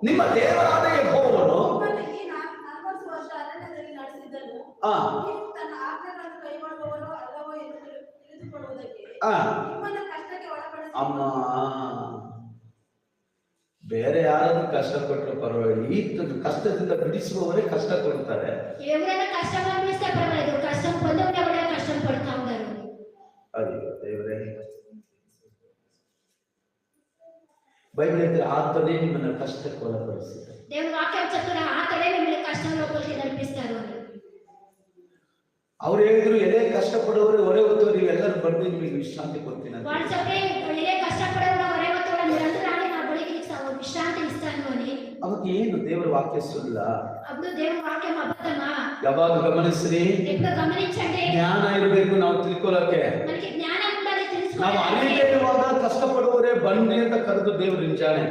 ನಿಮ್ಮ ದೇವರಾದ ಯೆಹೋವನು ಈ 40 ವರ್ಷ ಅರಣ್ಯದಲ್ಲಿ ನಡೆಸಿದ್ದನು. ನೀವು ತನ್ನ ಆಜ್ಞೆಗಳನ್ನು ಕೈಗೊಳ್ಳುವವರೋ ಅಲ್ಲವೋ ಎಂದು ತಿಳಿದುಕೊಳ್ಳುವುದಕ್ಕೆ ನಿಮ್ಮನ್ನು ಕಷ್ಟಕ್ಕೆ ಒಳಪಡಿಸಿ. ಅಮ್ಮ, ಬೇರೆ ಯಾರಾದ್ರೂ ಕಷ್ಟ ಕೊಟ್ಟರು ಪರವಾಗಿಲ್ಲ, ಈ ಕಷ್ಟದಿಂದ ಬಿಡಿಸುವವರೇ ಕಷ್ಟ ಕೊಡ್ತಾರೆ. ఎవరైనా కష్టం అనిపిస్తే పర్వాలేదు, కష్టం పొందడం ఎవరైనా కష్టం పడుతూ ఉంటారు. ಅಯ್ಯೋ ದೇವರೇ, ಬೈಬಲ್ ಹೇಳಿದ್ರೆ ಆತನೇ ನಿಮ್ಮನ್ನ ಕಷ್ಟಕ್ಕೆ ಒಳಪಡಿಸಿದ್ದಾರೆ. దేవుని వాక్యం చెప్తున్నా ఆతడే మిమ్మల్ని కష్టం లోపలికి నడిపిస్తారు అని. ಅವ್ರು ಹೇಳಿದ್ರು ಎಲೆ ಕಷ್ಟಪಡೋರು ಹೊರೆ ಹೊತ್ತವ್ರು ನೀವೆಲ್ಲರೂ ಬಂದು ನಿಮಗೆ ವಿಶ್ರಾಂತಿ ಕೊಡ್ತೀನಿ ಅಂತ. వాళ్ళు చెప్పే ఎలే కష్టపడేవారు ఒరే వత్తోడు మీరందరూ రాని నా బలికి విశ్రాంతి ఇస్తాను అని. ಅವಾಗ ಏನು ದೇವರ ವಾಕ್ಯ ಸುಳ್ಳ? అప్పుడు దేవుని వాక్యం అబద్ధమా? ಯಾವಾಗ ಗಮನಿಸ್ರಿ, ఎప్పుడు గమనించండి. ಜ್ಞಾನ ಇರಬೇಕು ನಾವು ತಿಳ್ಕೊಳ್ಳೋಕೆ. మనకి జ్ఞానం ఉండాలి, ನಾವು తెలుసుకోవాలి. ಅಲ್ಲಿರುವಾಗ ಕಷ್ಟಪಡುವವರೇ ಬನ್ನಿ ಅಂತ ಕರೆದು ದೇವರು ನಿಜಾನೆ.